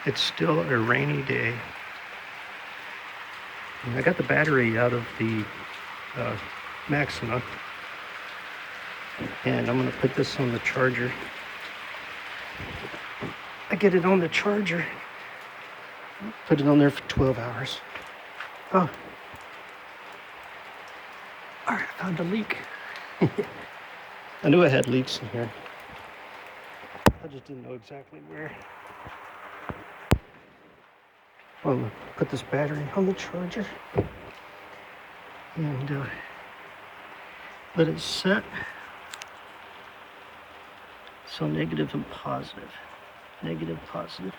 It's still a rainy day. And I got the battery out of the Maxima, and I'm gonna put this on the charger. I get it on the charger, put it on there for 12 hours. Oh, all right, I found a leak. I knew I had leaks in here. I just didn't know exactly where. Well, I'm gonna put this battery on the charger and let it set. So negative and positive. Negative, positive.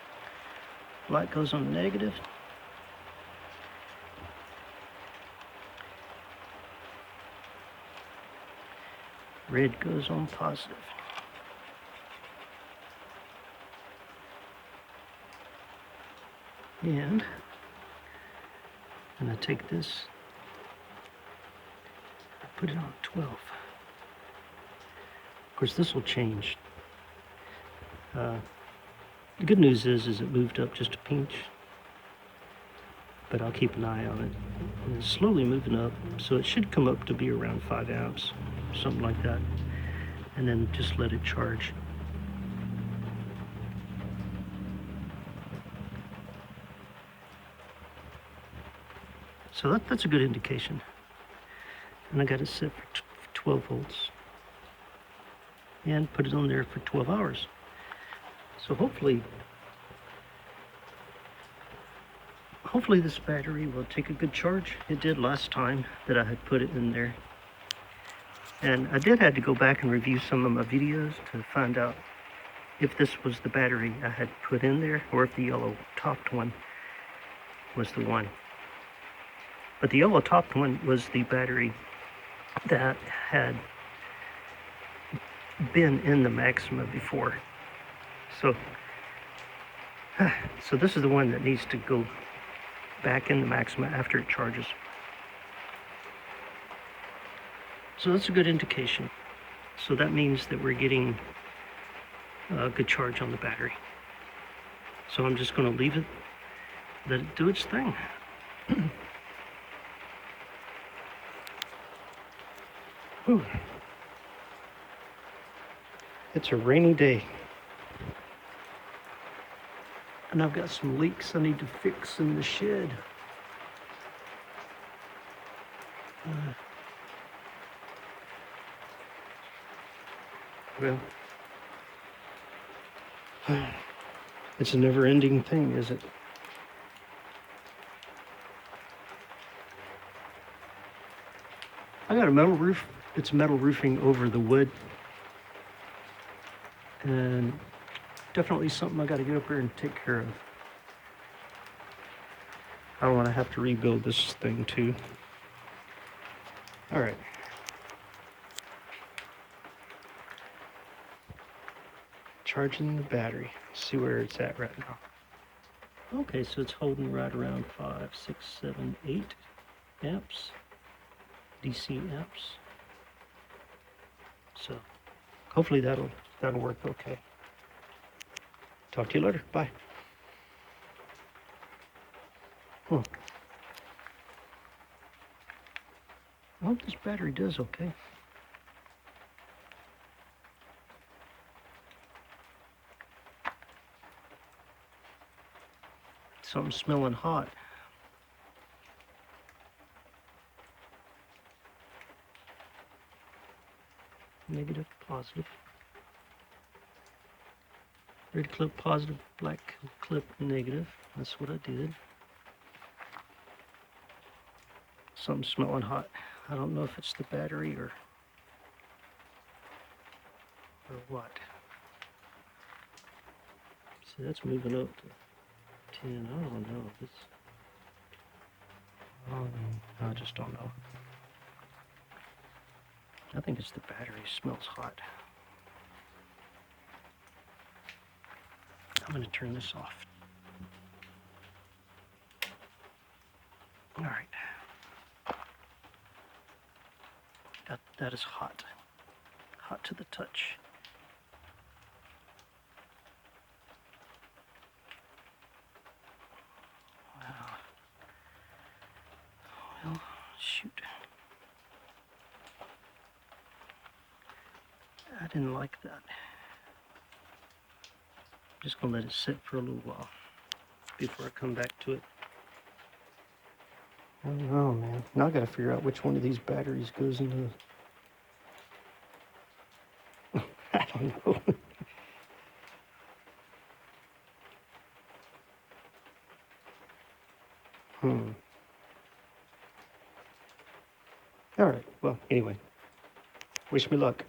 Light goes on negative. Red goes on positive. And I'm gonna take this, put it on 12. Of course, this will change. The good news is it moved up just a pinch, but I'll keep an eye on it. And it's slowly moving up, so it should come up to be around 5 amps, something like that. And then just let it charge. So that's a good indication. And I got it set for 12 volts. And put it on there for 12 hours. So hopefully this battery will take a good charge. It did last time that I had put it in there. And I did have to go back and review some of my videos to find out if this was the battery I had put in there or if the yellow topped one was the one. But the yellow topped one was the battery that had been in the Maxima before. So this is the one that needs to go back in the Maxima after it charges. So that's a good indication. So that means that we're getting a good charge on the battery. So I'm just going to leave it, let it do its thing. Whew. It's a rainy day. And I've got some leaks I need to fix in the shed. Well, it's a never-ending thing, is it? I got a metal roof. It's metal roofing over the wood. And definitely something I got to get up here and take care of. I don't want to have to rebuild this thing too. All right. Charging the battery. See where it's at right now. Okay, so it's holding right around 5, 6, 7, 8 amps. DC amps. So hopefully that'll work okay. Talk to you later. Bye. I hope this battery does okay. Something's smelling hot. Negative, positive. Red clip positive, black clip negative. That's what I did. Something's smelling hot. I don't know if it's the battery or what. See, that's moving up to 10. I don't know if it's... I just don't know. I think it's the battery. It smells hot. I'm going to turn this off. All right. That is hot. Hot to the touch. I didn't like that. Just gonna let it sit for a little while before I come back to it. I don't know, man. Now I gotta figure out which one of these batteries goes into... I don't know. All right. Well, anyway, wish me luck.